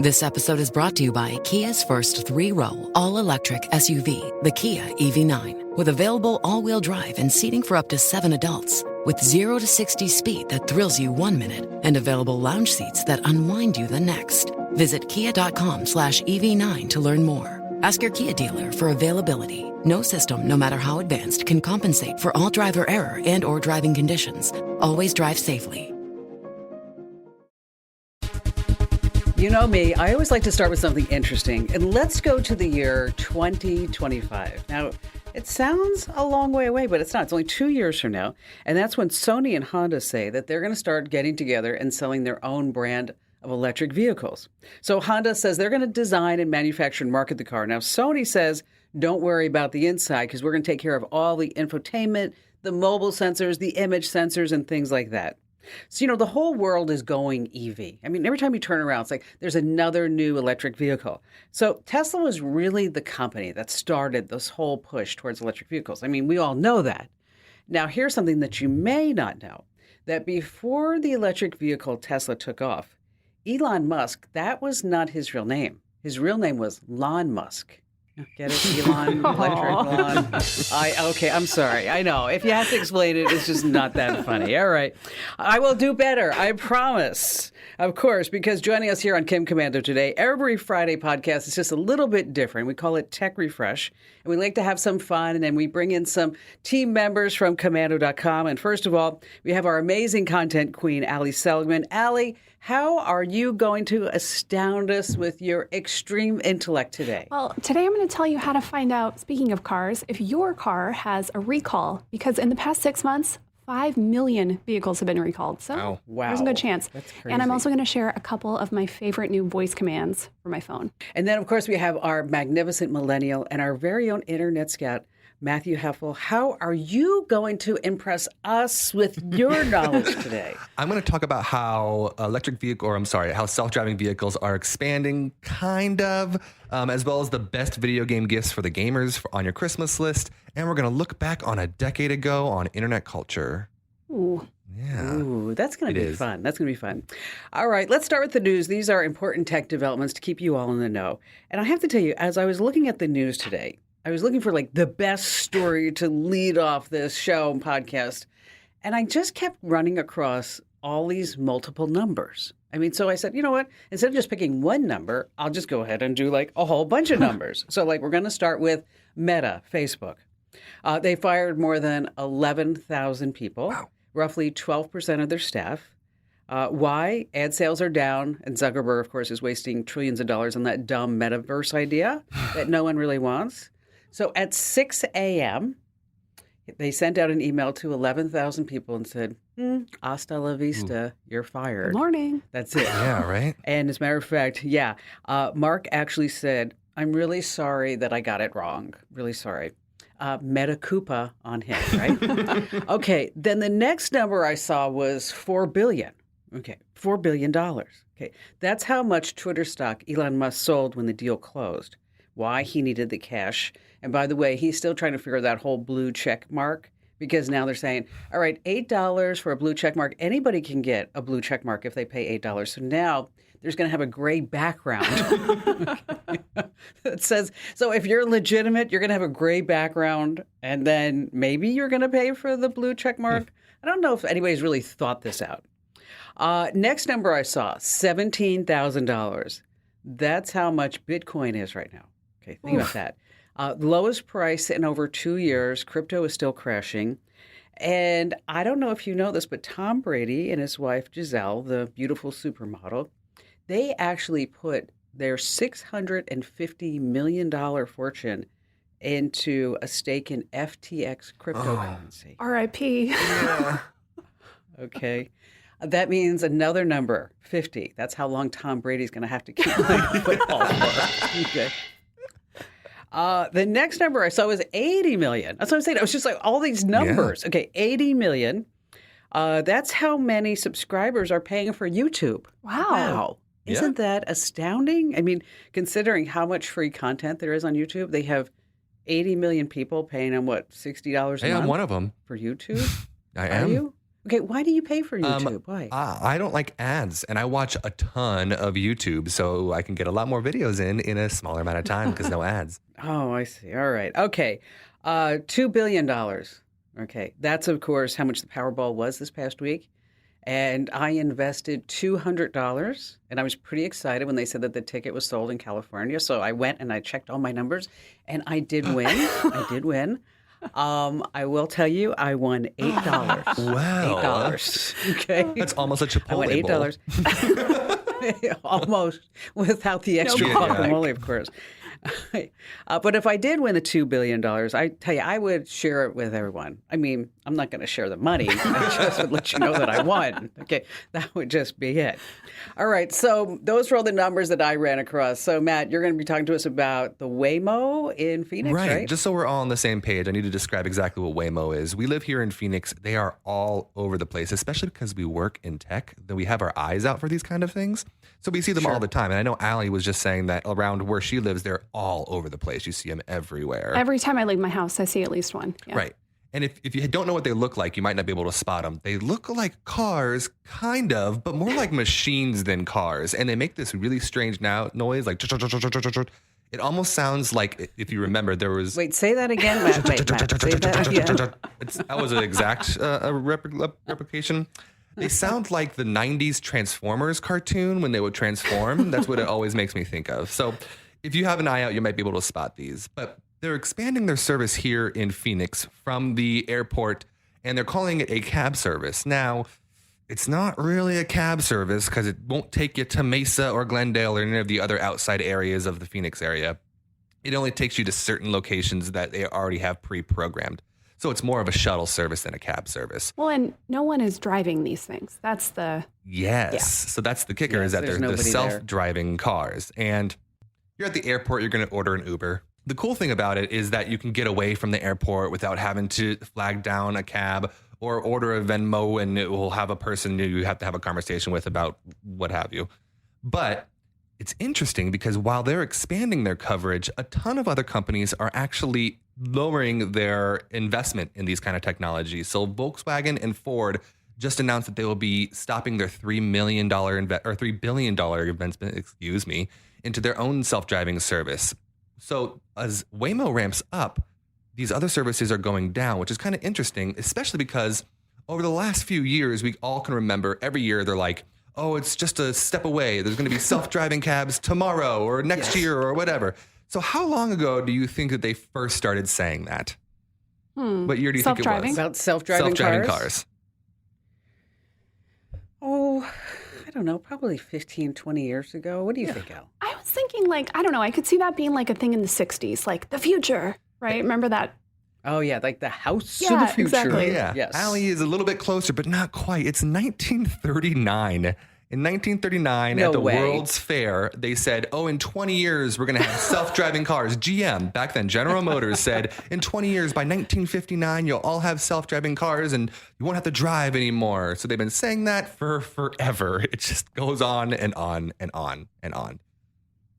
This episode is brought to you by Kia's first three-row, all-electric SUV, the Kia EV9, with available all-wheel drive and seating for up to 7 adults. With 0 to 60 speed that thrills you 1 minute and available lounge seats that unwind you the next. Visit kia.com/EV9 to learn more. Ask your Kia dealer for availability. No system, no matter how advanced, can compensate for all driver error and or driving conditions. Always drive safely. You know me, I always like to start with something interesting. And let's go to the year 2025. Now, it sounds a long way away, but it's not. It's only 2 years from now. And that's when Sony and Honda say that they're going to start getting together and selling their own brand of electric vehicles. So Honda says they're going to design and manufacture and market the car. Now, Sony says, don't worry about the inside because we're going to take care of all the infotainment, the mobile sensors, the image sensors, and things like that. So, the whole world is going EV. I mean, every time you turn around, it's like there's another new electric vehicle. So Tesla was really the company that started this whole push towards electric vehicles. I mean, we all know that. Now, here's something that you may not know, that before the electric vehicle Tesla took off, Elon Musk, that was not his real name. His real name was Lon Musk. Get it? Elon, electric, Lon. Okay, I'm sorry. I know. If you have to explain it, it's just not that funny. All right. I will do better. I promise. Of course, because joining us here on Kim Komando today, every Friday podcast is just a little bit different. We call it Tech Refresh, and we like to have some fun, and then we bring in some team members from Komando.com. And first of all, we have our amazing content queen, Ali Seligman. Ali, how are you going to astound us with your extreme intellect today? Well, today I'm going to tell you how to find out, speaking of cars, if your car has a recall. Because in the past 6 months, 5 million vehicles have been recalled. So there's a good chance. That's crazy. And I'm also going to share a couple of my favorite new voice commands for my phone. And then, of course, we have our magnificent millennial and our very own internet scout, Matthew Heffel. How are you going to impress us with your knowledge today? I'm going to talk about how how self-driving vehicles are expanding, kind of, as well as the best video game gifts for the gamers on your Christmas list. And we're going to look back on a decade ago on internet culture. Ooh. Yeah. Ooh, that's going to be fun. That's going to be fun. All right, let's start with the news. These are important tech developments to keep you all in the know. And I have to tell you, as I was looking at the news today, I was looking for the best story to lead off this show and podcast. And I just kept running across all these multiple numbers. I mean, so I said, you know what? Instead of just picking one number, I'll just go ahead and do a whole bunch of numbers. So we're going to start with Meta, Facebook. They fired more than 11,000 people, wow. Roughly 12% of their staff. Why? Ad sales are down, and Zuckerberg, of course, is wasting trillions of dollars on that dumb metaverse idea that no one really wants. So at 6 a.m., they sent out an email to 11,000 people and said, hasta la vista, you're fired. Good morning. That's it. Yeah, right? And as a matter of fact, Mark actually said, I'm really sorry that I got it wrong. Really sorry. Meta Koopa on him, right? Okay, then the next number I saw was $4 billion. Okay, $4 billion. Okay, that's how much Twitter stock Elon Musk sold when the deal closed. Why? He needed the cash. And by the way, he's still trying to figure that whole blue check mark because now they're saying, all right, $8 for a blue check mark. Anybody can get a blue check mark if they pay $8. So now there's going to have a gray background. It says, so if you're legitimate, you're going to have a gray background, and then maybe you're going to pay for the blue check mark. I don't know if anybody's really thought this out. Next number I saw, $17,000. That's how much Bitcoin is right now. Okay, think about that. Lowest price in over 2 years. Crypto is still crashing. And I don't know if you know this, but Tom Brady and his wife Giselle, the beautiful supermodel, they actually put their $650 million fortune into a stake in FTX cryptocurrency. R.I.P. Yeah. Okay. That means another number, 50. That's how long Tom Brady's going to have to keep playing football for. Okay. The next number I saw was 80 million. That's what I'm saying. It was just all these numbers. Yeah. Okay, 80 million. That's how many subscribers are paying for YouTube. Wow. Isn't that astounding? I mean, considering how much free content there is on YouTube, they have 80 million people paying them, $60 a month? I'm one of them. For YouTube? I am. Are you? Okay, why do you pay for YouTube? Why? I don't like ads, and I watch a ton of YouTube, so I can get a lot more videos in a smaller amount of time because no ads. Oh, I see. All right. Okay. $2 billion. Okay. That's, of course, how much the Powerball was this past week. And I invested $200, and I was pretty excited when they said that the ticket was sold in California. So I went and I checked all my numbers, and I did win. I did win. I will tell you, I won $8. Wow. $8. Okay. That's almost a Chipotle I won $8. bowl. Almost, without the extra guacamole, of course. But if I did win the $2 billion, I tell you, I would share it with everyone. I mean, I'm not going to share the money. I just would let you know that I won. Okay, that would just be it. All right, so those were all the numbers that I ran across. So, Matt, you're going to be talking to us about the Waymo in Phoenix, right? Just so we're all on the same page, I need to describe exactly what Waymo is. We live here in Phoenix. They are all over the place, especially because we work in tech. That we have our eyes out for these kind of things. So we see them all the time. And I know Allie was just saying that around where she lives, they're all over the place. You see them everywhere. Every time I leave my house, I see at least one. Yeah. Right. And if you don't know what they look like, you might not be able to spot them. They look like cars, kind of, but more like machines than cars. And they make this really strange noise, like it almost sounds like, if you remember, there was... Wait, say that again, Matt. Say that again. That was an exact replication. They sound like the 90s Transformers cartoon when they would transform. That's what it always makes me think of. So if you have an eye out, you might be able to spot these. But they're expanding their service here in Phoenix from the airport, and they're calling it a cab service. Now, it's not really a cab service because it won't take you to Mesa or Glendale or any of the other outside areas of the Phoenix area. It only takes you to certain locations that they already have pre-programmed. So it's more of a shuttle service than a cab service. Well, and no one is driving these things. That's the... Yes. Yeah. So that's the kicker, is that they're the self-driving cars. And you're at the airport, you're going to order an Uber. The cool thing about it is that you can get away from the airport without having to flag down a cab or order a Venmo, and it will have a person you have to have a conversation with about what have you. But it's interesting because while they're expanding their coverage, a ton of other companies are actually lowering their investment in these kind of technologies. So Volkswagen and Ford just announced that they will be stopping their $3 billion investment, into their own self-driving service. So as Waymo ramps up, these other services are going down, which is kind of interesting, especially because over the last few years, we all can remember every year they're like, oh, it's just a step away. There's going to be self-driving cabs tomorrow or next year or whatever. So how long ago do you think that they first started saying that? What year do you think it was? About self-driving cars? Oh, I don't know, probably 15, 20 years ago. What do you think, Al? I was thinking I don't know, I could see that being like a thing in the 60s, like the future, right? Remember that? Oh, yeah, like the house of the future. Exactly. Yeah. Yes. Allie is a little bit closer, but not quite. It's 1939. In 1939, at the World's Fair, they said, oh, in 20 years, we're going to have self-driving cars. GM, back then, General Motors said, in 20 years, by 1959, you'll all have self-driving cars and you won't have to drive anymore. So they've been saying that for forever. It just goes on and on and on and on.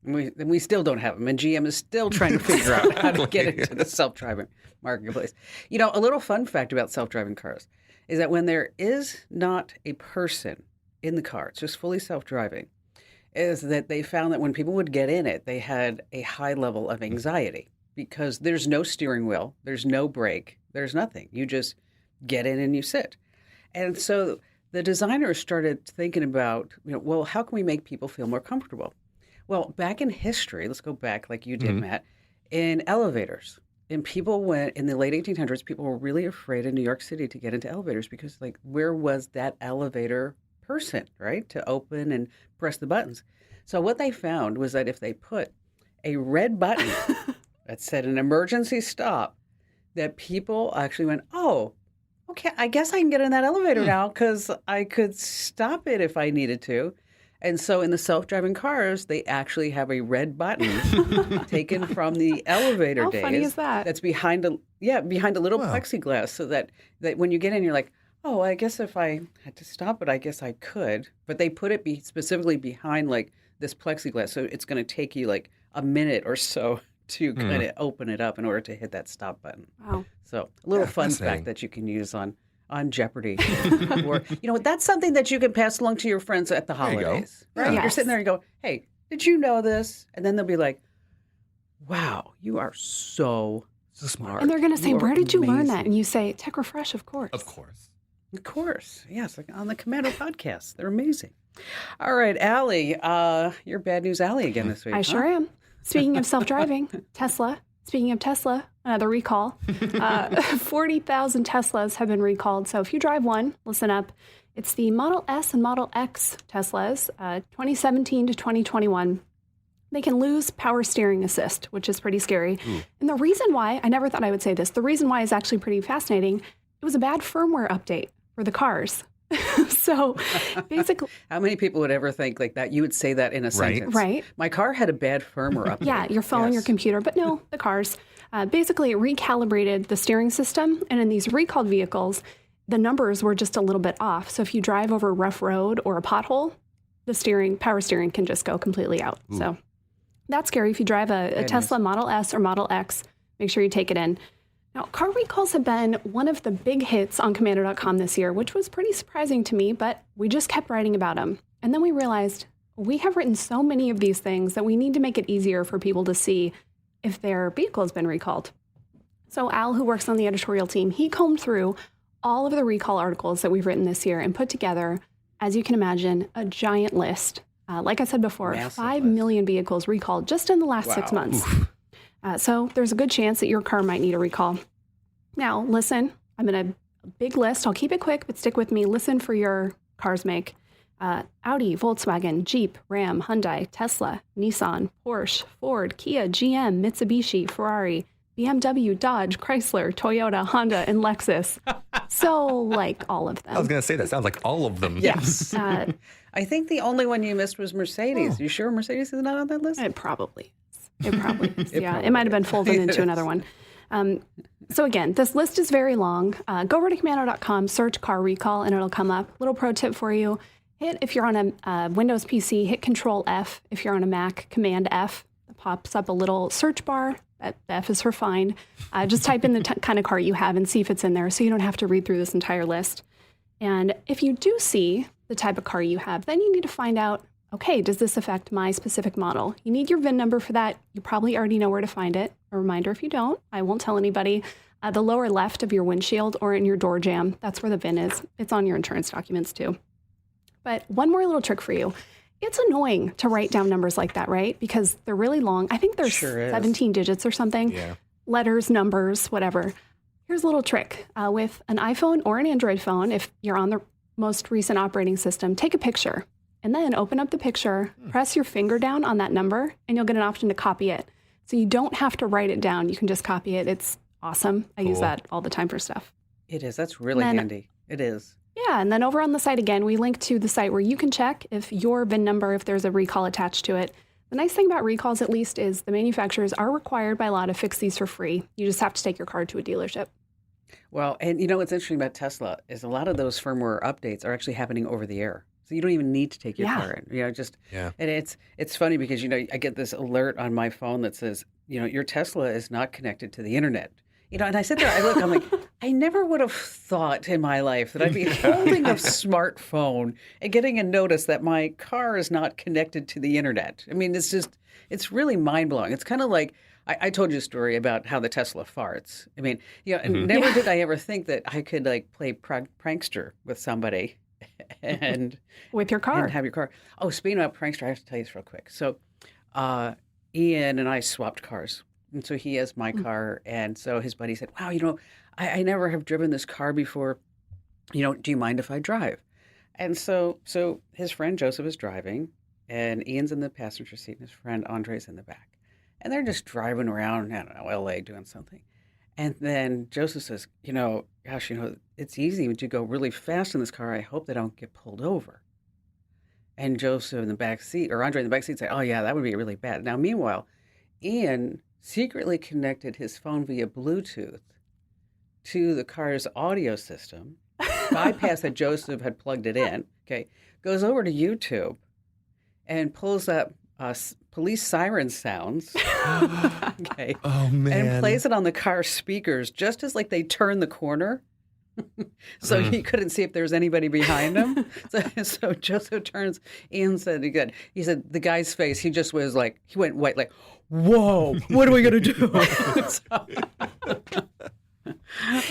We still don't have them, and GM is still trying to figure out how to get into the self-driving marketplace. You know, a little fun fact about self-driving cars is that when there is not a person in the car, it's just fully self-driving, is that they found that when people would get in it, they had a high level of anxiety because there's no steering wheel, there's no brake, there's nothing. You just get in and you sit. And so the designers started thinking about, well, how can we make people feel more comfortable? Well, back in history, let's go back like you did, Matt, in elevators. And people went, in the late 1800s, people were really afraid in New York City to get into elevators because, where was that elevator person, right, to open and press the buttons? So what they found was that if they put a red button that said an emergency stop, that people actually went, oh, okay, I guess I can get in that elevator now because I could stop it if I needed to. And so in the self-driving cars, they actually have a red button taken from the elevator days. How funny is that? That's behind a little plexiglass, so that when you get in, you're like, oh, I guess if I had to stop it, I guess I could. But they put it specifically behind this plexiglass, so it's going to take you a minute or so to kind of open it up in order to hit that stop button. Wow. So a little fun fact that you can use on on Jeopardy. Or, that's something that you can pass along to your friends at the holidays. Right? Yes. You're sitting there and you go, hey, did you know this? And then they'll be like, wow, you are so smart. And they're going to say, where did you learn amazing. that? And you say, Tech Refresh, of course. Of course. Of course. Yes, like on the Komando podcast. They're amazing. All right, Allie, you're Bad News Allie again this week. I sure am. Speaking of self-driving, Tesla. Speaking of Tesla, another recall. 40,000 Teslas have been recalled. So if you drive one, listen up. It's the Model S and Model X Teslas, 2017 to 2021. They can lose power steering assist, which is pretty scary. And the reason why, I never thought I would say this, the reason why is actually pretty fascinating. It was a bad firmware update for the cars. So basically, how many people would ever think like that? You would say that in a sentence. Right. My car had a bad firmware update. Yeah, your phone, your computer, but no, the cars. Basically, it recalibrated the steering system. And in these recalled vehicles, the numbers were just a little bit off. So if you drive over a rough road or a pothole, the power steering can just go completely out. So that's scary. If you drive a Tesla Model S or Model X, make sure you take it in. Now, car recalls have been one of the big hits on Komando.com this year, which was pretty surprising to me, but we just kept writing about them. And then we realized we have written so many of these things that we need to make it easier for people to see if their vehicle has been recalled. So Al, who works on the editorial team, he combed through all of the recall articles that we've written this year and put together, as you can imagine, a giant list. Like I said before, 5 million vehicles recalled just in the last 6 months. So there's a good chance that your car might need a recall. Now, listen, I'm in a big list. I'll keep it quick, but stick with me. Listen for your car's make. Audi, Volkswagen, Jeep, Ram, Hyundai, Tesla, Nissan, Porsche, Ford, Kia, GM, Mitsubishi, Ferrari, BMW, Dodge, Chrysler, Toyota, Honda, and Lexus. So, like all of them. I was going to say that sounds like all of them. Yes. I think the only one you missed was Mercedes. You sure Mercedes is not on that list? It probably is. It might have been folded into another one. So again, this list is very long. Go over to Komando.com, search car recall, and it'll come up. Little pro tip for you. If you're on a Windows PC, hit Control F. If you're on a Mac, Command F. It pops up a little search bar. That F is for find. Just type in the kind of car you have and see if it's in there so you don't have to read through this entire list. And if you do see the type of car you have, then you need to find out, okay, does this affect my specific model? You need your VIN number for that. You probably already know where to find it. A reminder if you don't, I won't tell anybody. The lower left of your windshield or in your door jamb, that's where the VIN is. It's on your insurance documents too. But one more little trick for you. It's annoying to write down numbers like that, right? Because they're really long. I think there's 17 digits or something. Yeah. Letters, numbers, whatever. Here's a little trick. With an iPhone or an Android phone, if you're on the most recent operating system, take a picture and then open up the picture, press your finger down on that number, and you'll get an option to copy it. So you don't have to write it down. You can just copy it. It's awesome. I use that all the time for stuff. It is. That's really handy. It is. Yeah, and then over on the site again, we link to the site where you can check if your VIN number, if there's a recall attached to it. The nice thing about recalls, at least, is the manufacturers are required by law to fix these for free. You just have to take your car to a dealership. Well, and you know what's interesting about Tesla is a lot of those firmware updates are actually happening over the air. So you don't even need to take your car in. And it's funny because, I get this alert on my phone that says, your Tesla is not connected to the internet. And I sit there, I'm like, I never would have thought in my life that I'd be holding a smartphone and getting a notice that my car is not connected to the internet. I mean, it's really mind-blowing. It's kind of like, I told you a story about how the Tesla farts. I mean, never did I ever think that I could play prankster with somebody and with your car. And have your car. Oh, speaking about prankster, I have to tell you this real quick. So Ian and I swapped cars. And so he has my car. And so his buddy said, wow, I never have driven this car before. Do you mind if I drive? And so his friend Joseph is driving, and Ian's in the passenger seat, and his friend Andre's in the back. And they're just driving around, I don't know, LA doing something. And then Joseph says, gosh, it's easy when you go really fast in this car. I hope they don't get pulled over. And Joseph in the back seat, or Andre in the back seat, say, oh, yeah, that would be really bad. Now, meanwhile, Ian secretly connected his phone via Bluetooth to the car's audio system, bypassed that Joseph had plugged it in, goes over to YouTube and pulls up police siren sounds, Oh, man. and plays it on the car speakers just as they turn the corner. So he couldn't see if there was anybody behind him. So Joseph turns and said, he said the guy's face, he just was like, he went white, like, whoa, what are we going to do?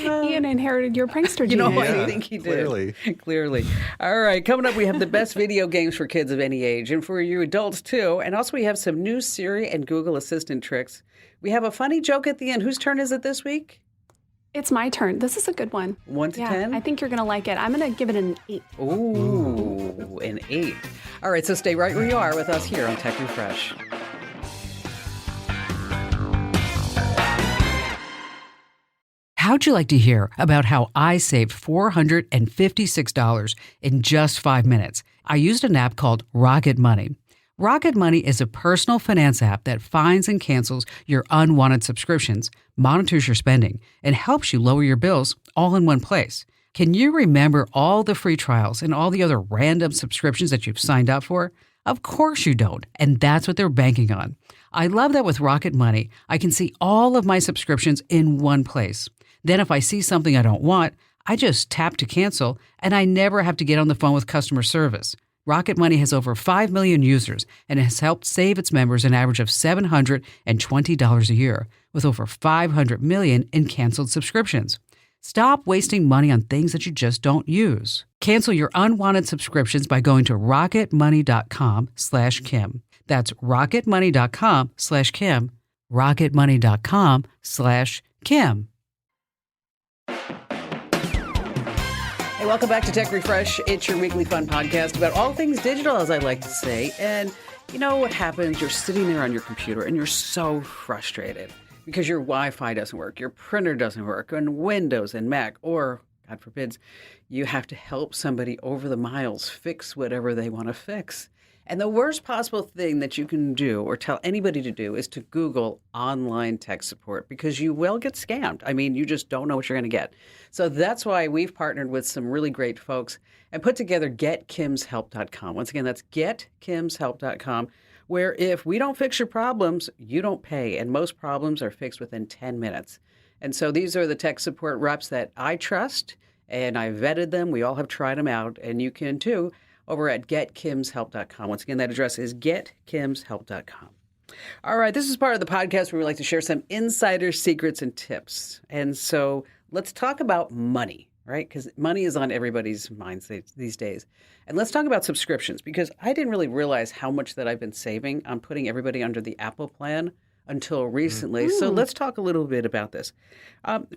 Ian inherited your prankster genius. I think he did. Clearly. All right, coming up, we have the best video games for kids of any age and for you adults, too. And also, we have some new Siri and Google Assistant tricks. We have a funny joke at the end. Whose turn is it this week? It's my turn. This is a good one. 1 to 10? I think you're going to like it. I'm going to give it an 8. Ooh, an 8. All right, so stay right where you are with us here on Tech Refresh. How'd you like to hear about how I saved $456 in just 5 minutes? I used an app called Rocket Money. Rocket Money is a personal finance app that finds and cancels your unwanted subscriptions, monitors your spending, and helps you lower your bills all in one place. Can you remember all the free trials and all the other random subscriptions that you've signed up for? Of course you don't, and that's what they're banking on. I love that with Rocket Money, I can see all of my subscriptions in one place. Then if I see something I don't want, I just tap to cancel, and I never have to get on the phone with customer service. Rocket Money has over 5 million users and has helped save its members an average of $720 a year, with over 500 million in canceled subscriptions. Stop wasting money on things that you just don't use. Cancel your unwanted subscriptions by going to rocketmoney.com/Kim. That's rocketmoney.com/Kim. rocketmoney.com/Kim. Hey, welcome back to Tech Refresh. It's your weekly fun podcast about all things digital, as I like to say. And you know what happens? You're sitting there on your computer and you're so frustrated because your Wi-Fi doesn't work, your printer doesn't work, and Windows and Mac, or God forbids, you have to help somebody over the miles fix whatever they want to fix. And the worst possible thing that you can do or tell anybody to do is to Google online tech support, because you will get scammed. I mean, you just don't know what you're going to get. So that's why we've partnered with some really great folks and put together GetKimsHelp.com. Once again, that's GetKimsHelp.com, where if we don't fix your problems, you don't pay. And most problems are fixed within 10 minutes. And so these are the tech support reps that I trust, and I vetted them. We all have tried them out, and you can too, over at GetKimsHelp.com. Once again, that address is GetKimsHelp.com. All right, this is part of the podcast where we like to share some insider secrets and tips. And so let's talk about money, right? Because money is on everybody's minds these days. And let's talk about subscriptions, because I didn't really realize how much that I've been saving on putting everybody under the Apple plan until recently. So let's talk a little bit about this.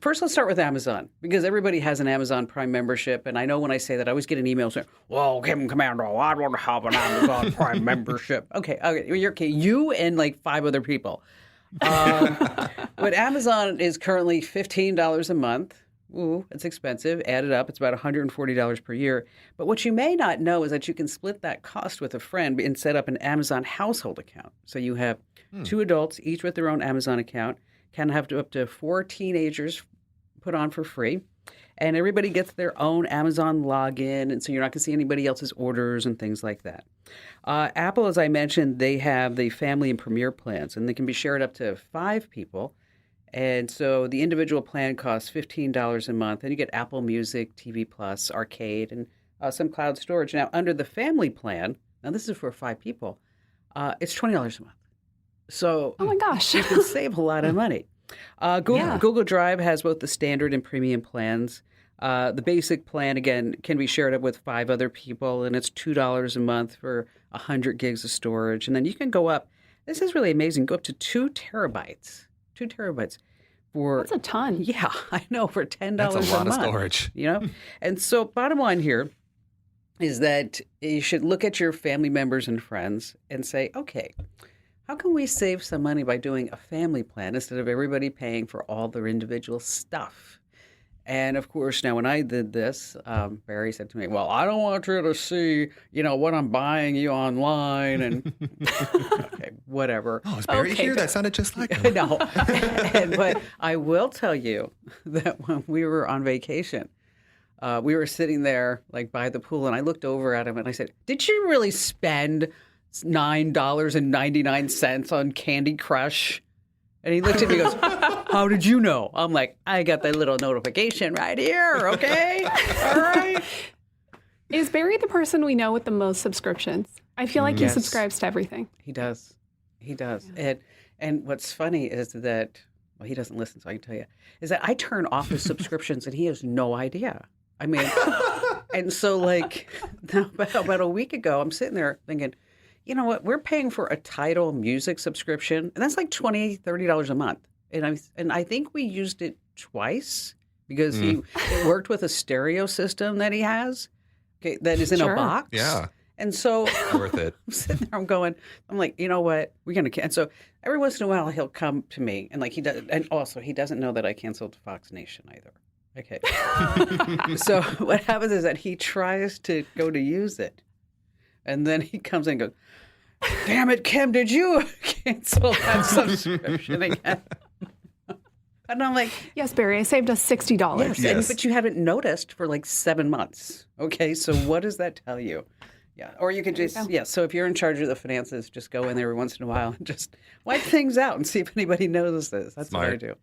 First, let's start with Amazon, because everybody has an Amazon Prime membership. And I know when I say that, I always get an email saying, well, Kim Komando, I want to have an Amazon Prime membership. Okay, you're okay. You and like 5 other people. But Amazon is currently $15 a month. Ooh, it's expensive. Add it up, it's about $140 per year. But what you may not know is that you can split that cost with a friend and set up an Amazon household account. So you have 2 adults, each with their own Amazon account, can have up to 4 teenagers put on for free. And everybody gets their own Amazon login, and so you're not going to see anybody else's orders and things like that. Apple, as I mentioned, they have the family and premier plans, and they can be shared up to 5 people. And so the individual plan costs $15 a month, and you get Apple Music, TV Plus, Arcade, and some cloud storage. Now, under the family plan, now this is for 5 people, it's $20 a month. So oh my gosh, you can save a lot of money. Google Drive has both the standard and premium plans. The basic plan, again, can be shared up with 5 other people, and it's $2 a month for 100 gigs of storage. And then you can go up, this is really amazing, go up to 2 terabytes. 2 terabytes for... That's a ton. Yeah, I know, for $10 a month. That's a lot of storage. You know? And so bottom line here is that you should look at your family members and friends and say, okay, how can we save some money by doing a family plan instead of everybody paying for all their individual stuff? And of course, now when I did this, Barry said to me, well, I don't want you to see, what I'm buying you online. And okay, whatever. Oh, is Barry here? That sounded just like him. No. But I will tell you that when we were on vacation, we were sitting there like by the pool, and I looked over at him and I said, did you really spend $9.99 on Candy Crush? And he looked at me and goes, how did you know? I'm like, I got that little notification right here, okay? All right. Is Barry the person we know with the most subscriptions? I feel like he subscribes to everything. He does. He does. And what's funny is that, well, he doesn't listen, so I can tell you, is that I turn off his subscriptions and he has no idea. I mean, and so like about a week ago, I'm sitting there thinking, you know what, we're paying for a Tidal music subscription, and that's like $20, $30 a month. And I think we used it twice because it worked with a stereo system that he has, okay, that is in a box. Yeah. And so worth it. I'm sitting there, I'm like, you know what? We're going to, and so every once in a while he'll come to me and like he does, and also he doesn't know that I canceled Fox Nation either. Okay. So what happens is that he tries to go to use it. And then he comes in and goes, damn it, Kim, did you cancel that subscription again? And I'm like, yes, Barry, I saved us $60. Yes. But you haven't noticed for like 7 months. Okay. So what does that tell you? Yeah. Or you could just, so if you're in charge of the finances, just go in there every once in a while and just wipe things out and see if anybody notices. That's Smart. what I do.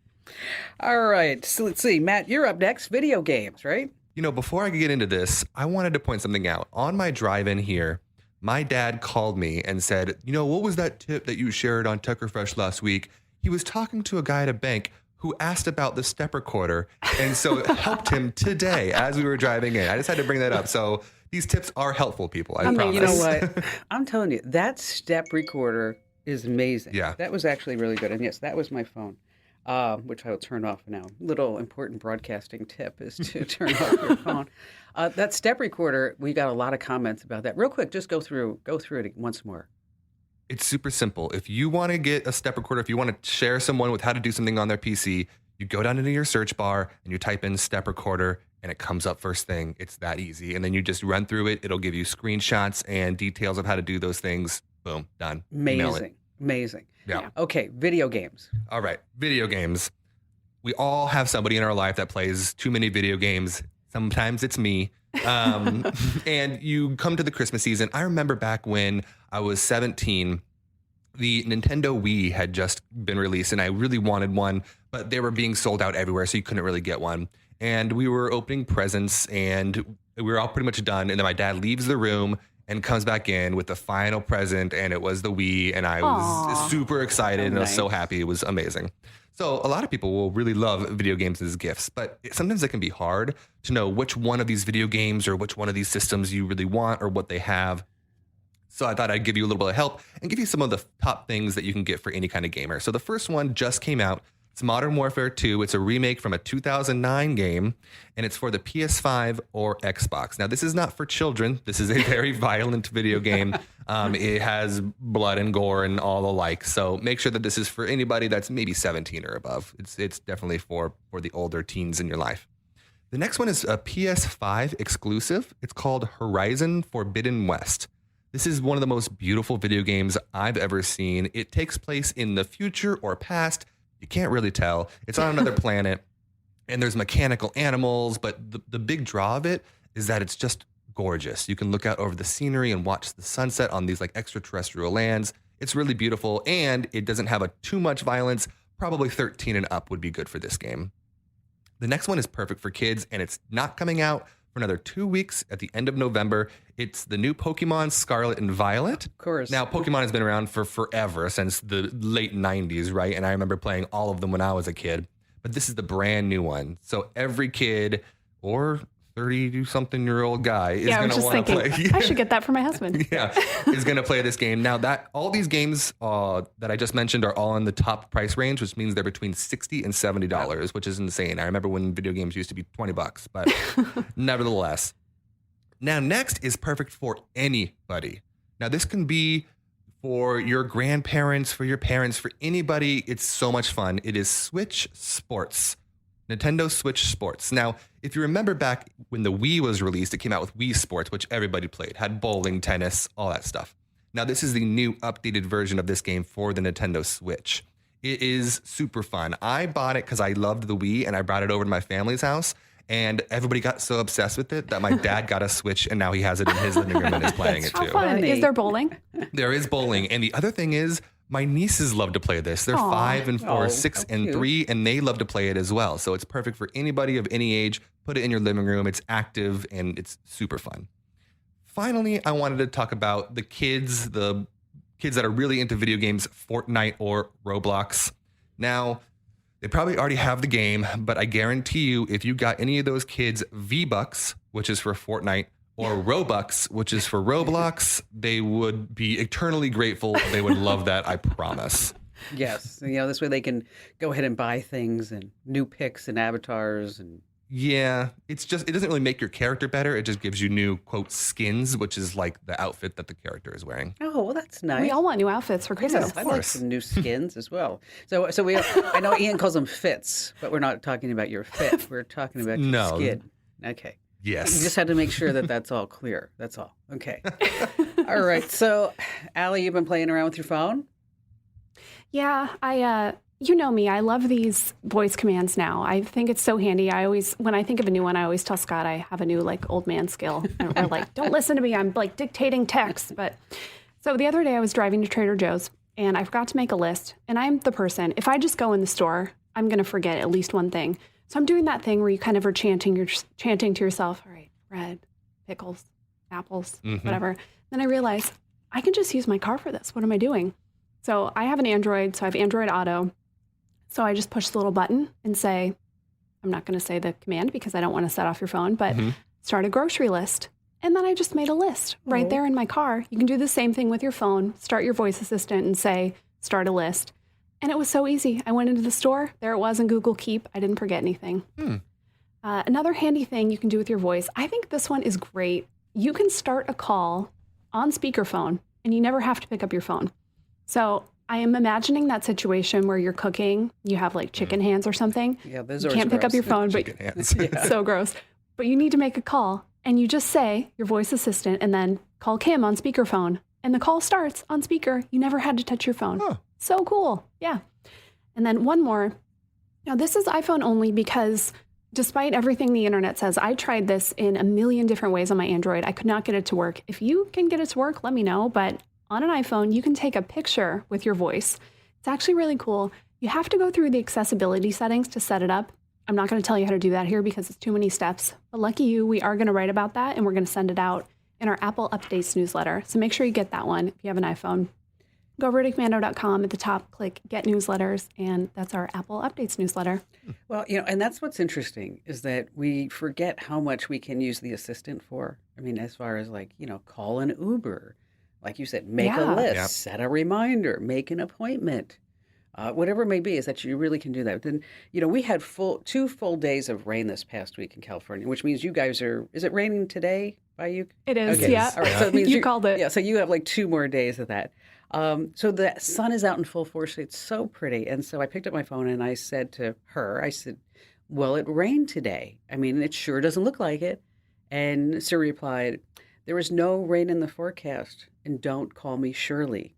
All right. So let's see. Matt, you're up next. Video games, right? You know, before I could get into this, I wanted to point something out. On my drive-in here, my dad called me and said, you know, what was that tip that you shared on Tech Refresh last week? He was talking to a guy at a bank who asked about the step recorder. And so it helped him today as we were driving in. I just had to bring that up. So these tips are helpful, people. I promise. You know what? I'm telling you, that step recorder is amazing. Yeah. That was actually really good. And yes, that was my phone, which I will turn off now. Little important broadcasting tip is to turn off your phone. That step recorder, we got a lot of comments about that. Real quick, just go through it once more. It's super simple. If you want to get a step recorder, if you want to share someone with how to do something on their PC, you go down into your search bar and you type in step recorder and it comes up first thing. It's that easy. And then you just run through it. It'll give you screenshots and details of how to do those things. Boom, done. Amazing. Yeah. Okay, video games. All right, video games. We all have somebody in our life that plays too many video games. Sometimes it's me. And you come to the Christmas season. I remember back when I was 17, the Nintendo Wii had just been released and I really wanted one, but they were being sold out everywhere, so you couldn't really get one. And we were opening presents and we were all pretty much done. And then my dad leaves the room and comes back in with the final present, and it was the Wii, and I was super excited and I was so happy. It was amazing. So a lot of people will really love video games as gifts, but sometimes it can be hard to know which one of these video games or which one of these systems you really want or what they have. So I thought I'd give you a little bit of help and give you some of the top things that you can get for any kind of gamer. So the first one just came out. It's Modern Warfare 2. It's a remake from a 2009 game, and it's for the PS5 or Xbox. Now, this is not for children. This is a very violent video game. It has blood and gore and all the like. So make sure that this is for anybody that's maybe 17 or above. It's definitely for the older teens in your life. The next one is a PS5 exclusive. It's called Horizon Forbidden West. This is one of the most beautiful video games I've ever seen. It takes place in the future or past. You can't really tell. It's on another planet, and there's mechanical animals, but the big draw of it is that it's just gorgeous. You can look out over the scenery and watch the sunset on these like extraterrestrial lands. It's really beautiful, and it doesn't have too much violence. Probably 13 and up would be good for this game. The next one is perfect for kids, and it's not coming out for another 2 weeks at the end of November. It's the new Pokemon Scarlet and Violet. Of course. Now, Pokemon has been around for forever, since the late 90s, right? And I remember playing all of them when I was a kid. But this is the brand new one. So every kid or 30-something-year-old guy is going to want to play. I should get that for my husband. Is going to play this game. Now, that all these games that I just mentioned are all in the top price range, which means they're between $60 and $70, which is insane. I remember when video games used to be $20, but nevertheless. Now, next is perfect for anybody. Now, this can be for your grandparents, for your parents, for anybody. It's so much fun. It is Switch Sports. Nintendo Switch Sports. Now, if you remember back when the Wii was released, it came out with Wii Sports, which everybody played, had bowling, tennis, all that stuff. Now, this is the new updated version of this game for the Nintendo Switch. It is super fun. I bought it because I loved the Wii, and I brought it over to my family's house, and everybody got so obsessed with it that my dad got a Switch, and now he has it in his living room and is playing it too. How fun. Is there bowling? There is bowling. And the other thing is, My nieces love to play this. They're 5 and 4, 6 how and cute. 3, and they love to play it as well. So it's perfect for anybody of any age. Put it in your living room. It's active and it's super fun. Finally, I wanted to talk about the kids that are really into video games, Fortnite or Roblox. Now, they probably already have the game, but I guarantee you, if you got any of those kids V-Bucks, which is for Fortnite, or Robux, which is for Roblox, they would be eternally grateful. They would love that, I promise. Yes. This way they can go ahead and buy things and new pics and avatars and Yeah, it doesn't really make your character better. It just gives you new, quote, skins, which is like the outfit that the character is wearing. oh, well, that's nice. We all want new outfits for Christmas. Yes, I like some new skins as well. So I know Ian calls them fits, but we're not talking about your fit. We're talking about your skin. Okay. Yes. You just had to make sure that that's all clear. That's all. Okay. All right. So, Allie, you've been playing around with your phone? Yeah, you know me. I love these voice commands now. I think it's so handy. When I think of a new one, I always tell Scott I have a new old man skill. Or don't listen to me. I'm dictating text. But so the other day I was driving to Trader Joe's and I forgot to make a list. And I'm the person, if I just go in the store, I'm going to forget at least one thing. So I'm doing that thing where you kind of are chanting to yourself, all right, bread, pickles, apples, whatever. Then I realize I can just use my car for this. What am I doing? So I have an Android, so I have Android Auto. So I just push the little button and say, I'm not going to say the command because I don't want to set off your phone, but start a grocery list. And then I just made a list right there in my car. You can do the same thing with your phone. Start your voice assistant and say, start a list. And it was so easy. I went into the store. There it was in Google Keep. I didn't forget anything. Another handy thing you can do with your voice, I think this one is great. You can start a call on speakerphone and you never have to pick up your phone. So I am imagining that situation where you're cooking, you have chicken hands or something. Yeah, those you are can't pick up your phone, but hands. so gross. But you need to make a call and you just say your voice assistant and then call Kim on speakerphone. And the call starts on speaker. You never had to touch your phone. Huh. So cool. Yeah. And then one more. Now, this is iPhone only because despite everything the internet says, I tried this in a million different ways on my Android. I could not get it to work. If you can get it to work, let me know. But on an iPhone, you can take a picture with your voice. It's actually really cool. You have to go through the accessibility settings to set it up. I'm not going to tell you how to do that here because it's too many steps. But lucky you, we are going to write about that and we're going to send it out in our Apple Updates newsletter. So make sure you get that one if you have an iPhone. Go over to Komando.com at the top, click Get Newsletters, and that's our Apple Updates newsletter. Well, and that's what's interesting is that we forget how much we can use the assistant for. I mean, as far as call an Uber, like you said, make a list, set a reminder, make an appointment, whatever it may be, is that you really can do that. Then, we had 2 full days of rain this past week in California, which means you guys is it raining today by you? It is, okay. yeah. All right, so it means you called it. Yeah, so you have 2 more days of that. So the sun is out in full force. It's so pretty. And so I picked up my phone and I said to her, well, it rained today. I mean, it sure doesn't look like it. And Siri replied, there is no rain in the forecast and don't call me Shirley.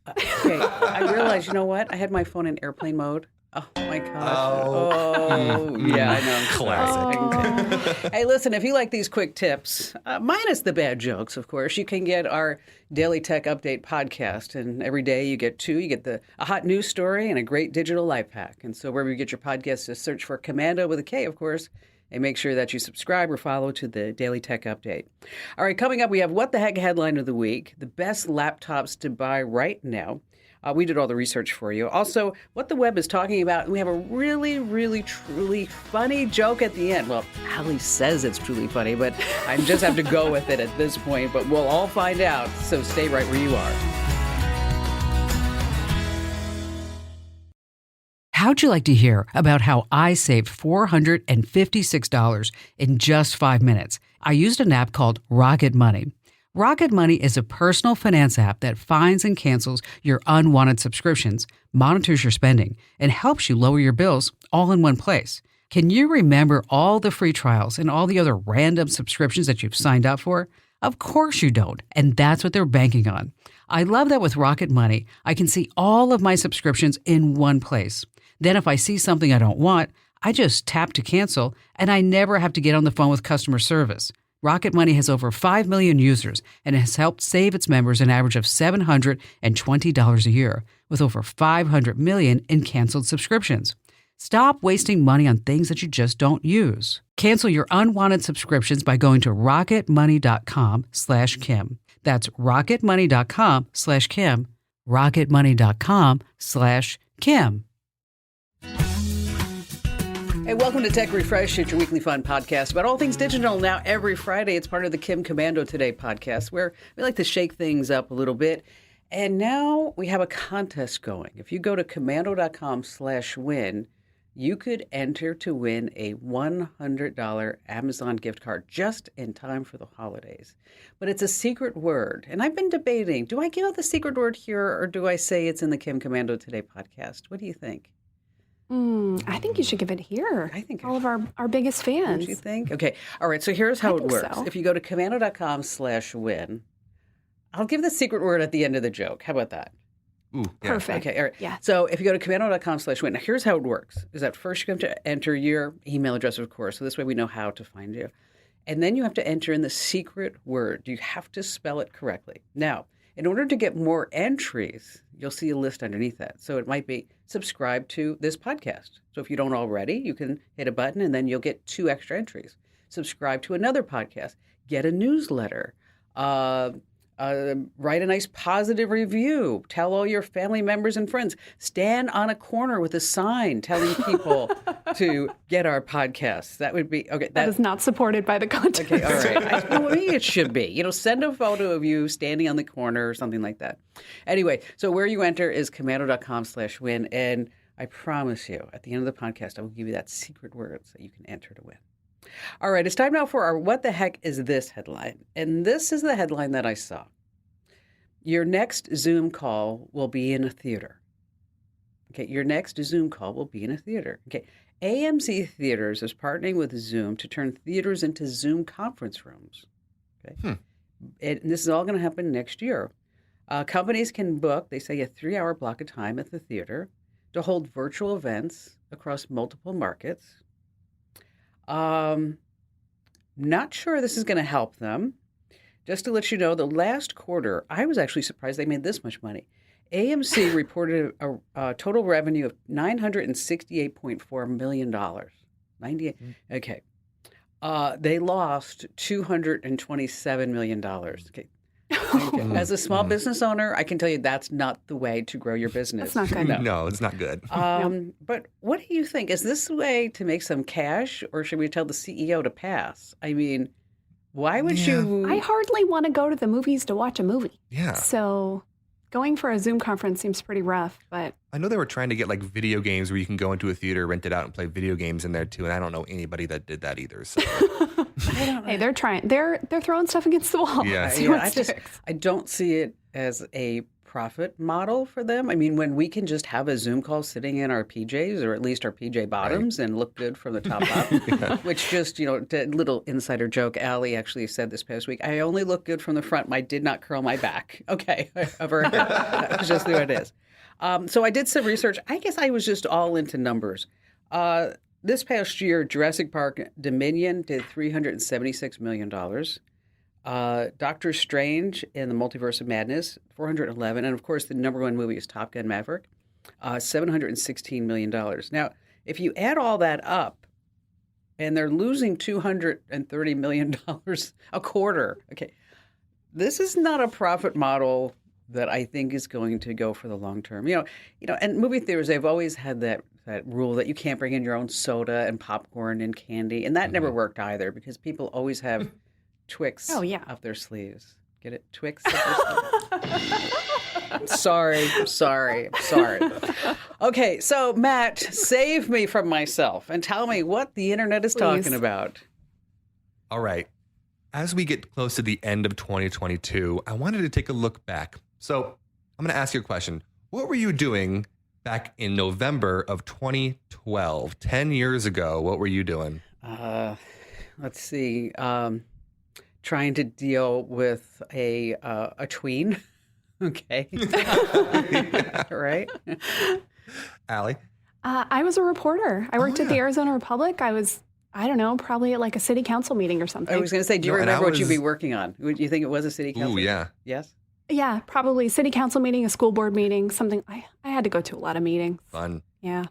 Okay, I realized, you know what? I had my phone in airplane mode. Oh, my gosh. Yeah, I know. Classic. Hey, listen, if you like these quick tips, minus the bad jokes, of course, you can get our Daily Tech Update podcast. And every day you get 2. You get a hot news story and a great digital life hack. And so wherever you get your podcast, just search for Komando with a K, of course, and make sure that you subscribe or follow to the Daily Tech Update. All right, coming up, we have What the Heck headline of the week, the best laptops to buy right now. We did all the research for you. Also, what the web is talking about. And we have a really, really, truly funny joke at the end. Well, Allie says it's truly funny, but I just have to go with it at this point. But we'll all find out. So stay right where you are. How'd you like to hear about how I saved $456 in just 5 minutes? I used an app called Rocket Money. Rocket Money is a personal finance app that finds and cancels your unwanted subscriptions, monitors your spending, and helps you lower your bills all in one place. Can you remember all the free trials and all the other random subscriptions that you've signed up for? Of course you don't, and that's what they're banking on. I love that with Rocket Money, I can see all of my subscriptions in one place. Then if I see something I don't want, I just tap to cancel, and I never have to get on the phone with customer service. Rocket Money has over 5 million users and has helped save its members an average of $720 a year, with over 500 million in canceled subscriptions. Stop wasting money on things that you just don't use. Cancel your unwanted subscriptions by going to rocketmoney.com/Kim. That's rocketmoney.com/Kim. rocketmoney.com/Kim. Hey, welcome to Tech Refresh. It's your weekly fun podcast about all things digital. Now, every Friday, it's part of the Kim Komando Today podcast, where we like to shake things up a little bit. And now we have a contest going. If you go to komando.com/win, you could enter to win a $100 Amazon gift card just in time for the holidays. But it's a secret word. And I've been debating, do I give out the secret word here or do I say it's in the Kim Komando Today podcast? What do you think? I think you should give it here. I think all of our biggest fans. Don't you think? Okay. All right. So here's how it works. So. If you go to komando.com/win, I'll give the secret word at the end of the joke. How about that? Ooh, yeah. Perfect. Okay. All right. Yeah. So if you go to komando.com/win, now here's how it works. Is that first you have to enter your email address, of course. So this way we know how to find you. And then you have to enter in the secret word. You have to spell it correctly. Now, in order to get more entries, you'll see a list underneath that. So it might be subscribe to this podcast. So if you don't already, you can hit a button and then you'll get 2 extra entries. Subscribe to another podcast. Get a newsletter. Write a nice positive review. Tell all your family members and friends. Stand on a corner with a sign telling people to get our podcast. That would be okay. That is not supported by the content. Okay, all right. Maybe it should be. Send a photo of you standing on the corner or something like that. Anyway, so where you enter is komando.com/win, and I promise you, at the end of the podcast, I will give you that secret word so you can enter to win. All right, it's time now for our What the Heck is This headline. And this is the headline that I saw. Your next Zoom call will be in a theater. Okay, your next Zoom call will be in a theater. Okay, AMC Theaters is partnering with Zoom to turn theaters into Zoom conference rooms. Okay, and this is all going to happen next year. Companies can book, they say, a 3-hour block of time at the theater to hold virtual events across multiple markets. Not sure this is going to help them. Just to let you know, the last quarter, I was actually surprised they made this much money. AMC reported a total revenue of $968.4 million. 98. Okay. They lost $227 million. Okay. As a small business owner, I can tell you that's not the way to grow your business. That's not good. No, it's not good. But what do you think? Is this the way to make some cash, or should we tell the CEO to pass? I mean, why would you? I hardly want to go to the movies to watch a movie. Yeah. So going for a Zoom conference seems pretty rough, but I know they were trying to get like video games where you can go into a theater, rent it out, and play video games in there too. And I don't know anybody that did that either. So. Hey, they're trying. They're throwing stuff against the wall. Yeah. I don't see it as a profit model for them. I mean, when we can just have a Zoom call sitting in our PJs, or at least our PJ bottoms, and look good from the top up, which just, a little insider joke. Allie actually said this past week, I only look good from the front. I did not curl my back. Okay. That's just the way it is. So I did some research. I guess I was just all into numbers. This past year, Jurassic Park Dominion did $376 million. Doctor Strange in the Multiverse of Madness, $411. And, of course, the number one movie is Top Gun Maverick, $716 million. Now, if you add all that up, and they're losing $230 million a quarter, okay, this is not a profit model that I think is going to go for the long term. And movie theaters, they've always had that rule that you can't bring in your own soda and popcorn and candy. And that never worked either, because people always have Twix up their sleeves. Get it? Twix up their sleeves. Sorry. Okay, so Matt, save me from myself and tell me what the internet is talking about. All right. As we get close to the end of 2022, I wanted to take a look back. So I'm going to ask you a question. What were you doing back in November of 2012, 10 years ago? What were you doing? Let's see. Trying to deal with a tween. Okay. Right? Allie? I was a reporter. I worked at the Arizona Republic. I was I don't know, probably at like a city council meeting or something. I was going to say, do you No, and I remember what you'd was- be working on? Would you think it was a city council? Ooh, yeah. Yes? Yeah, probably city council meeting, a school board meeting, something. I had to go to a lot of meetings. Fun. Yeah.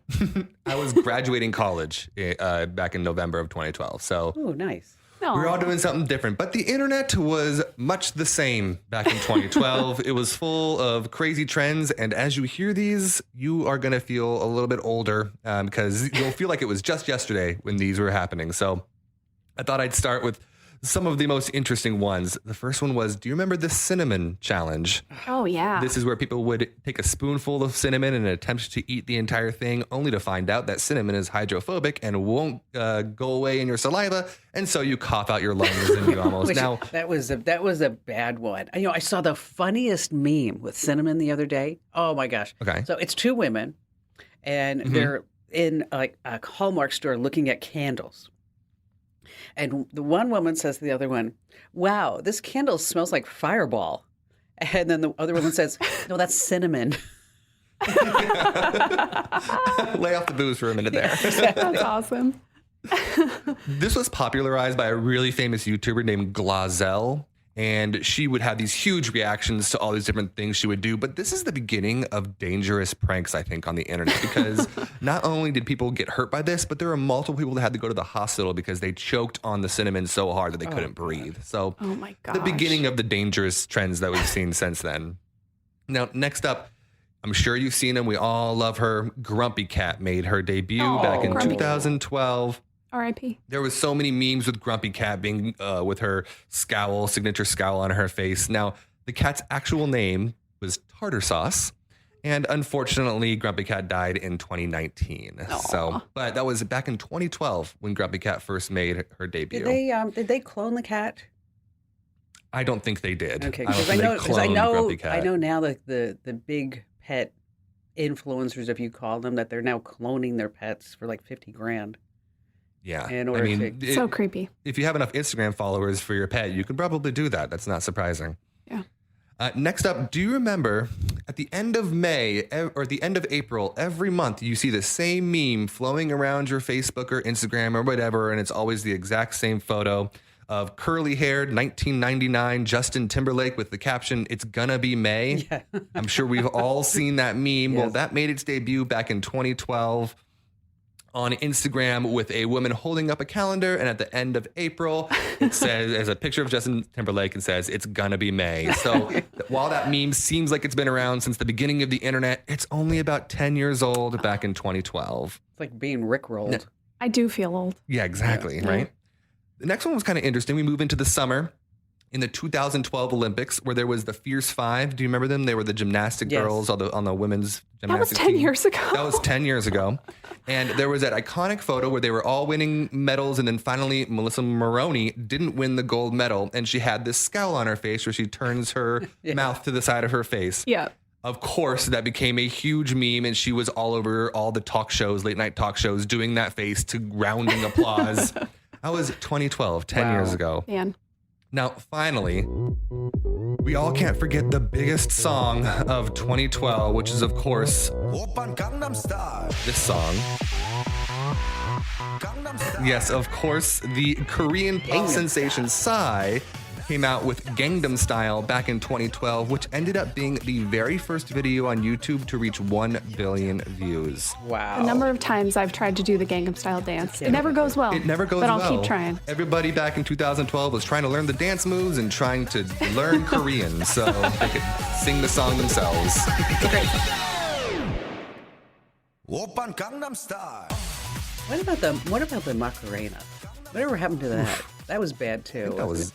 I was graduating college back in November of 2012. So Oh, nice. No. we were all doing something different. But the internet was much the same back in 2012. It was full of crazy trends. And as you hear these, you are going to feel a little bit older because you'll feel like it was just yesterday when these were happening. So I thought I'd start with some of the most interesting ones. The first one was, do you remember the cinnamon challenge? Oh, yeah. This is where people would take a spoonful of cinnamon and attempt to eat the entire thing, only to find out that cinnamon is hydrophobic and won't go away in your saliva, and so you cough out your lungs and you almost Which- now. that was a bad one. I saw the funniest meme with cinnamon the other day. Oh my gosh. Okay. So it's two women, and they're in like a Hallmark store looking at candles. And the one woman says to the other one, "Wow, this candle smells like Fireball." And then the other woman says, "No, that's cinnamon." Lay off the booze for a minute there. That's awesome. This was popularized by a really famous YouTuber named Glazel, and she would have these huge reactions to all these different things she would do. But this is the beginning of dangerous pranks, I think, on the internet, because not only did people get hurt by this, but there were multiple people that had to go to the hospital because they choked on the cinnamon so hard that they couldn't breathe. So Oh, my gosh. the beginning of the dangerous trends that we've seen since then. Now, next up, I'm sure you've seen them. We all love her. Grumpy Cat made her debut Oh, back in Grumpy Cat. 2012. R.I.P. There was so many memes with Grumpy Cat being with her signature scowl on her face. Now, the cat's actual name was Tartar Sauce, and unfortunately, Grumpy Cat died in 2019. So, but that was back in 2012 when Grumpy Cat first made her debut. Did they clone the cat? I don't think they did. Okay, I don't because think they I cloned know Grumpy Cat. I know now that the big pet influencers, if you call them, that they're now cloning their pets for like 50 grand. Yeah, in order to- So creepy. if you have enough Instagram followers for your pet, you could probably do that. That's not surprising. Yeah. Next up, do you remember at the end of May or the end of April, every month you see the same meme flowing around your Facebook or Instagram or whatever, and it's always the exact same photo of curly-haired 1999 Justin Timberlake with the caption, "It's gonna be May." Yeah. I'm sure we've all seen that meme. Well, Yes. that made its debut back in 2012 on Instagram with a woman holding up a calendar, and at the end of April, it says, there's a picture of Justin Timberlake and says, "It's gonna be May." So while that meme seems like it's been around since the beginning of the internet, it's only about 10 years old back in 2012. It's like being rickrolled. I do feel old. Yeah, exactly, right? The next one was kind of interesting. We move into the summer in the 2012 Olympics where there was the Fierce Five. Do you remember them? They were the gymnastic Yes. girls on the women's That was gymnastics 10 team. years ago. That was 10 years ago. And there was that iconic photo where they were all winning medals. And then finally, Melissa Maroney didn't win the gold medal. And she had this scowl on her face where she turns her mouth to the side of her face. Yeah. Of course, that became a huge meme. And she was all over all the talk shows, late night talk shows, doing that face to rounding applause. That was 2012, 10 years ago. Man. Now, finally, we all can't forget the biggest song of 2012, which is, of course, this song. Yes, of course, the Korean pop sensation Psy came out with Gangnam Style back in 2012, which ended up being the very first video on YouTube to reach 1 billion views. Wow. The number of times I've tried to do the Gangnam Style dance. It never goes well. It never goes but well. I'll keep trying. Everybody back in 2012 was trying to learn the dance moves and trying to learn Korean so they could sing the song themselves. Oppan Gangnam Style. What about the Macarena? Whatever happened to that? That was bad too. That was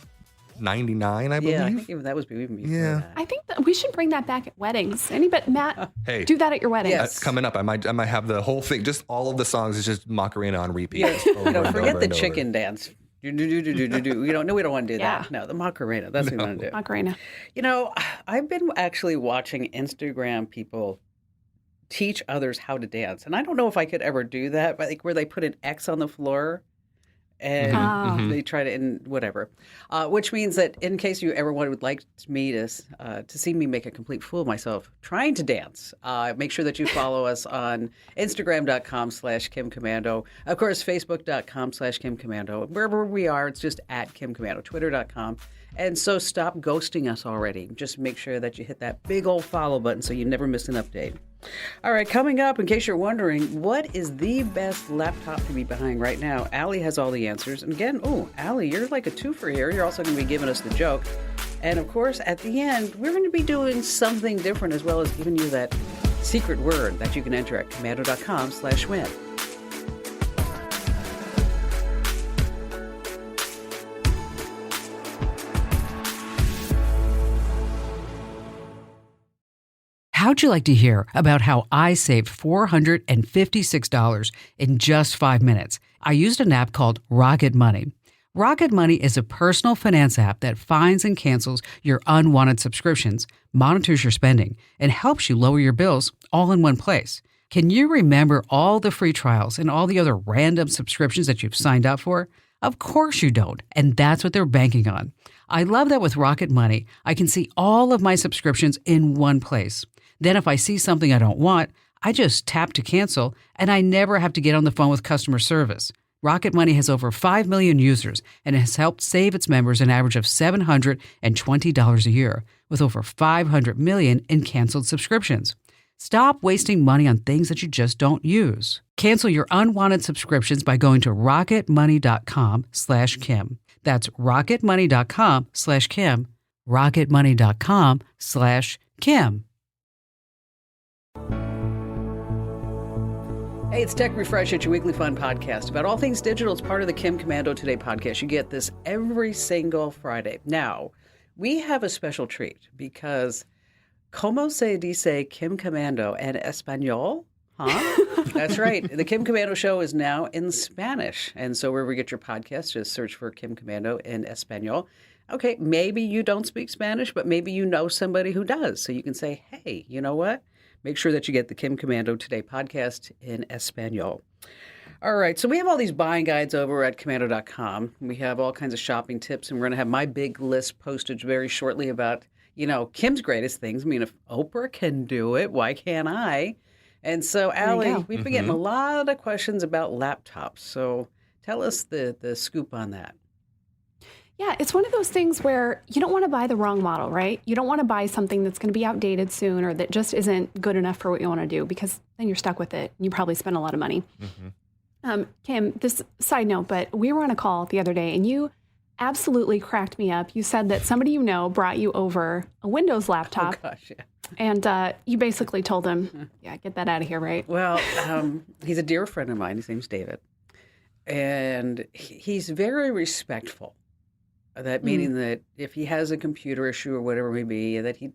99, I believe. yeah. I think even that was even before Yeah. that. I think that we should bring that back at weddings. Anybody, Matt, Hey. do that at your wedding. Yes. That's coming up. I might have the whole thing. Just all of the songs is just Macarena on repeat. Yeah, over and forget over the and over. chicken dance. Do. We don't want to do Yeah. that. No, the Macarena. That's what we want to do. Macarena. I've been actually watching Instagram people teach others how to dance, and I don't know if I could ever do that. But like where they put an X on the floor, and they try to, and whatever. Which means that in case you ever would like me to see me make a complete fool of myself trying to dance, make sure that you follow us on Instagram.com/Kim Komando. Of course, Facebook.com/Kim Komando. Wherever we are, it's just at Kim Komando. Twitter.com. And so stop ghosting us already. Just make sure that you hit that big old follow button so you never miss an update. All right, coming up, in case you're wondering, what is the best laptop to be buying right now? Allie has all the answers. And again, Allie, you're like a twofer here. You're also going to be giving us the joke. And of course, at the end, we're going to be doing something different as well as giving you that secret word that you can enter at komando.com/win. How'd you like to hear about how I saved $456 in just 5 minutes? I used an app called Rocket Money. Rocket Money is a personal finance app that finds and cancels your unwanted subscriptions, monitors your spending, and helps you lower your bills all in one place. Can you remember all the free trials and all the other random subscriptions that you've signed up for? Of course you don't, and that's what they're banking on. I love that with Rocket Money, I can see all of my subscriptions in one place. Then if I see something I don't want, I just tap to cancel, and I never have to get on the phone with customer service. Rocket Money has over 5 million users and has helped save its members an average of $720 a year, with over 500 million in canceled subscriptions. Stop wasting money on things that you just don't use. Cancel your unwanted subscriptions by going to rocketmoney.com/Kim. That's rocketmoney.com/Kim. rocketmoney.com/Kim. Hey, it's Tech Refresh. It's your weekly fun podcast about all things digital. It's part of the Kim Komando Today podcast. You get this every single Friday. Now, we have a special treat because como se dice Kim Komando en español? Huh? That's right. The Kim Komando show is now in Spanish. And so wherever you get your podcast, just search for Kim Komando en español. Okay, maybe you don't speak Spanish, but maybe you know somebody who does. So you can say, hey, you know what? Make sure that you get the Kim Komando Today podcast in Espanol. All right, so we have all these buying guides over at Komando.com. We have all kinds of shopping tips, and we're going to have my big list posted very shortly about, Kim's greatest things. I mean, if Oprah can do it, why can't I? And so, Allie, we've been getting a lot of questions about laptops. So tell us the scoop on that. Yeah, it's one of those things where you don't want to buy the wrong model, right? You don't want to buy something that's going to be outdated soon or that just isn't good enough for what you want to do, because then you're stuck with it and you probably spend a lot of money. Kim, this side note, but we were on a call the other day and you absolutely cracked me up. You said that somebody you know brought you over a Windows laptop. Oh, gosh, yeah. And you basically told him, get that out of here, right? Well, he's a dear friend of mine. His name's David. And he's very respectful. That meaning that if he has a computer issue or whatever it may be, that he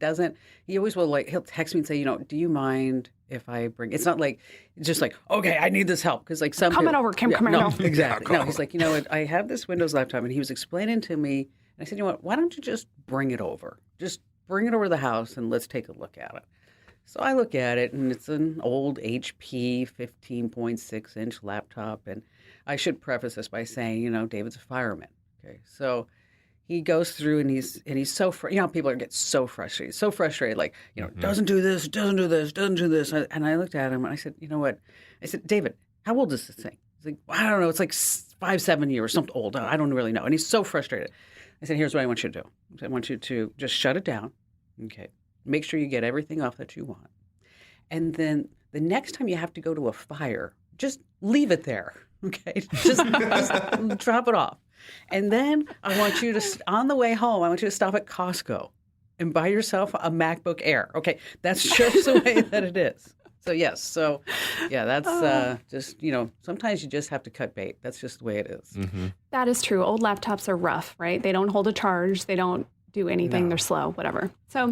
always will, he'll text me and say, do you mind if I bring, it's not like, just like, okay, I need this help. Because some coming over, Kim Komando. No, exactly. No, he's like, what, I have this Windows laptop, and he was explaining to me, and I said, what, why don't you just bring it over? Just bring it over to the house and let's take a look at it. So I look at it, and it's an old HP 15.6-inch laptop. And I should preface this by saying, David's a fireman. Okay, so he goes through and he's so people get so frustrated, doesn't do this, doesn't do this, doesn't do this. And I looked at him and I said, you know what? I said, David, how old is this thing? He's like, well, I don't know. It's like 5-7 years, something old. I don't really know. And he's so frustrated. I said, here's what I want you to do. I want you to just shut it down. Okay. Make sure you get everything off that you want. And then the next time you have to go to a fire, just leave it there. Okay. Just drop it off. And then I want you to, on the way home, I want you to stop at Costco and buy yourself a MacBook Air. Okay, that's just the way that it is. So yes, that's just, sometimes you just have to cut bait. That's just the way it is. Mm-hmm. That is true. Old laptops are rough, right? They don't hold a charge. They don't do anything. No. They're slow, whatever. So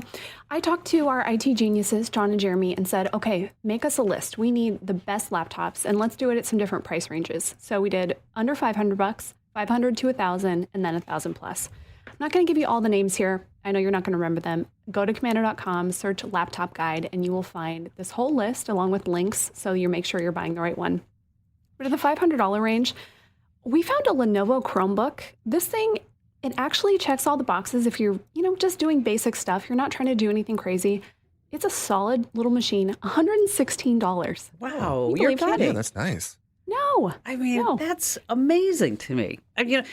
I talked to our IT geniuses, John and Jeremy, and said, okay, make us a list. We need the best laptops, and let's do it at some different price ranges. So we did under $500, 500 to 1,000, and then 1,000 plus. I'm not going to give you all the names here. I know you're not going to remember them. Go to Komando.com, search laptop guide, and you will find this whole list along with links so you make sure you're buying the right one. But at the $500 range, We found a Lenovo Chromebook. This thing, it actually checks all the boxes if you're, just doing basic stuff. You're not trying to do anything crazy. It's a solid little machine, $116. Wow, you you're believe that? kidding. Yeah, that's nice. No. I mean, No. that's amazing to me.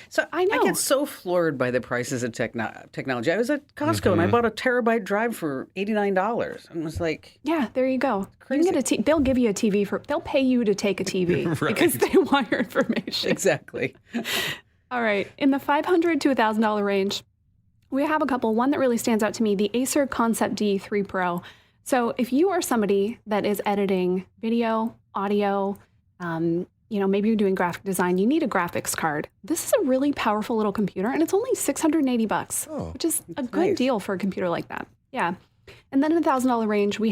So I know. get so floored by the prices of technology. I was at Costco and I bought a terabyte drive for $89. And it was like, Yeah, there you go. Crazy. You can get they'll give you a TV they'll pay you to take a TV Right. because they want your information. exactly. All right. In the $500 to $1,000 range, we have a couple. One that really stands out to me, the Acer Concept D3 Pro. So if you are somebody that is editing video, audio, maybe you're doing graphic design, you need a graphics card. This is a really powerful little computer, and it's only $680, which is a good nice. deal for a computer like that. Yeah. And then in the $1,000 range, we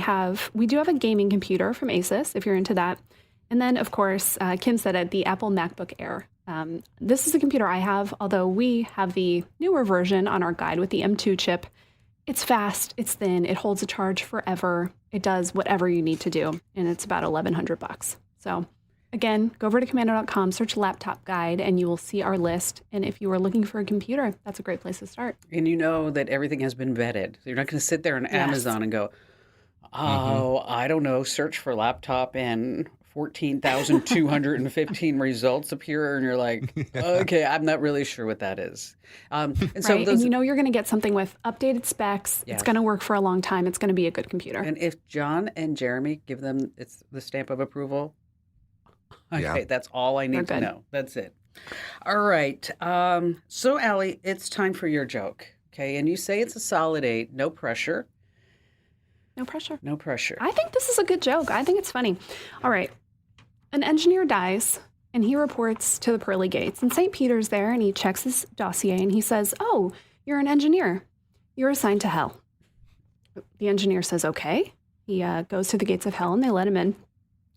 do have a gaming computer from Asus, if you're into that. And then, of course, Kim said it, the Apple MacBook Air. This is a computer I have, although we have the newer version on our guide with the M2 chip. It's fast, it's thin, it holds a charge forever. It does whatever you need to do, and it's about $1,100. So again, go over to Komando.com, search laptop guide, and you will see our list. And if you are looking for a computer, that's a great place to start. And you know that everything has been vetted. So you're not going to sit there on Amazon and go, oh, I don't know, search for laptop and 14,215 results appear. And you're like, okay, I'm not really sure what that is. And so Right? And you're going to get something with updated specs. Yes. It's going to work for a long time. It's going to be a good computer. And if John and Jeremy give them the stamp of approval, okay, Yeah. that's all I need to good. know. That's it. All right. So, Allie, it's time for your joke. Okay. And you say it's a solid 8, no pressure. No pressure. No pressure. I think this is a good joke. I think it's funny. All right. An engineer dies, and he reports to the pearly gates. And St. Peter's there, and he checks his dossier, and he says, oh, you're an engineer. You're assigned to hell. The engineer says, okay. He goes to the gates of hell, and they let him in.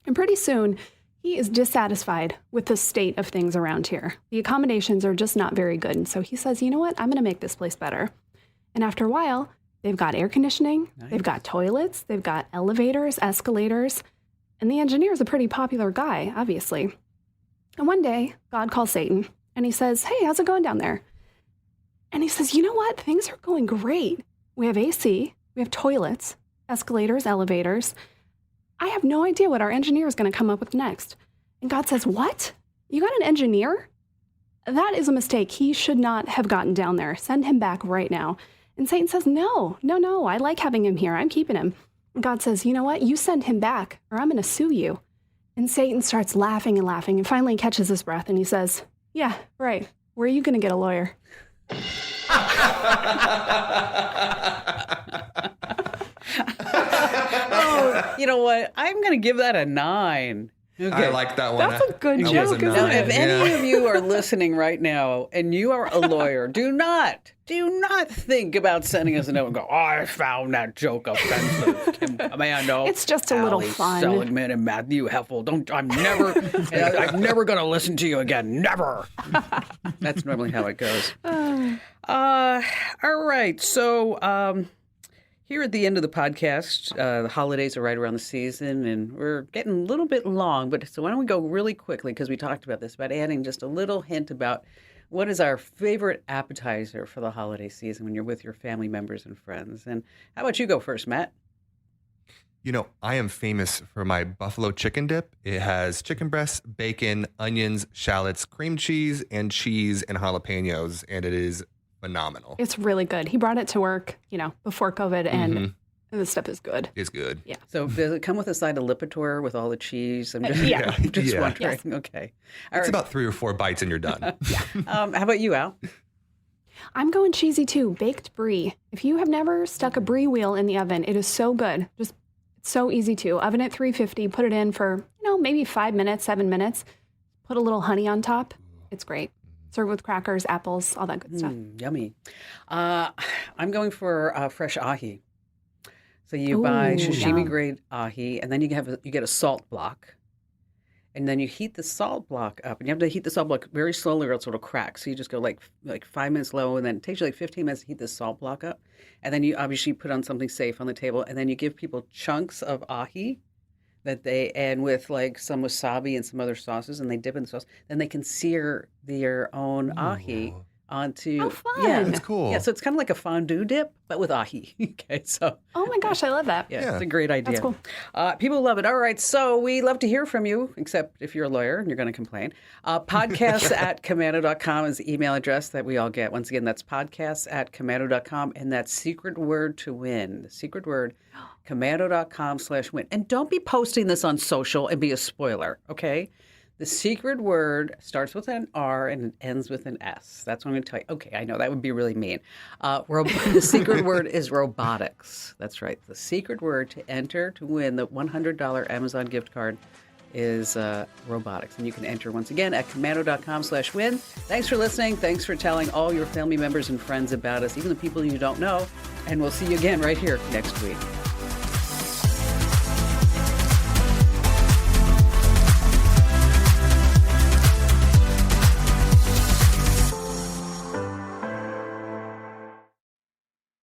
And pretty soon, he is dissatisfied with the state of things around here. The accommodations are just not very good. And so he says, you know what? I'm going to make this place better. And after a while, they've got air conditioning, they've got toilets, they've got elevators, escalators, and the engineer is a pretty popular guy, obviously. And one day, God calls Satan, and he says, hey, how's it going down there? And he says, you know what? Things are going great. We have AC, we have toilets, escalators, elevators. I have no idea what our engineer is going to come up with next. And God says, what? You got an engineer? That is a mistake. He should not have gotten down there. Send him back right now. And Satan says, no, I like having him here. I'm keeping him. And God says, you know what? You send him back or I'm going to sue you. And Satan starts laughing and laughing and finally catches his breath and he says, yeah, right. Where are you going to get a lawyer? Oh, you know what? I'm going to give that a 9. Okay. I like that one. That's a good That was joke, a isn't Now, nine. if any Yeah. of you are listening right now and you are a lawyer, do not think about sending us a note and go, oh, I found that joke offensive. Kim Komando, It's just a little Allie fun. Seligman and Matthew Heffel. I'm never going to listen to you again. Never. That's normally how it goes. All right. So, here at the end of the podcast, the holidays are right around the season, and we're getting a little bit long. But so why don't we go really quickly, because we talked about this, about adding just a little hint about what is our favorite appetizer for the holiday season when you're with your family members and friends. And how about you go first, Matt? You know, I am famous for my buffalo chicken dip. It has chicken breasts, bacon, onions, shallots, cream cheese, and jalapenos, and it is phenomenal. It's really good. He brought it to work, before COVID, and this stuff is good. It's good. Yeah. So does it come with a side of Lipitor with all the cheese? I'm just, yeah. just Yeah. wondering. Yes. Okay. All It's right. about 3 or 4 bites and you're done. How about you, Al? I'm going cheesy too. Baked brie. If you have never stuck a brie wheel in the oven, it is so good. Just it's so easy to. Oven at 350. Put it in for maybe 5 minutes, 7 minutes. Put a little honey on top. It's great. Serve with crackers, apples, all that good stuff. Yummy. I'm going for fresh ahi. So you buy Ooh, sashimi yum. grade ahi, and then you get a salt block, and then you heat the salt block up, and you have to heat the salt block very slowly, or else it'll crack. So you just go like 5 minutes low, and then it takes you like 15 minutes to heat the salt block up, and then you obviously put on something safe on the table, and then you give people chunks of ahi. and with like some wasabi and some other sauces, and they dip in the sauce. Then they can sear their own ahi onto. How fun. Yeah, That's cool. Yeah, so it's kind of like a fondue dip, but with ahi. Okay, so. Oh my gosh, I love that. Yeah, it's a great idea. That's cool. People love it. All right, so we love to hear from you, except if you're a lawyer and you're going to complain. Podcasts at komando.com is the email address that we all get. Once again, that's podcasts at komando.com, and that's secret word to win. The secret word, komando.com/win. And don't be posting this on social and be a spoiler, okay? The secret word starts with an R and it ends with an S. That's what I'm going to tell you. Okay, I know that would be really mean. The secret word is robotics. That's right. The secret word to enter to win the $100 Amazon gift card is robotics. And you can enter once again at komando.com/win. Thanks for listening. Thanks for telling all your family members and friends about us, even the people you don't know. And we'll see you again right here next week.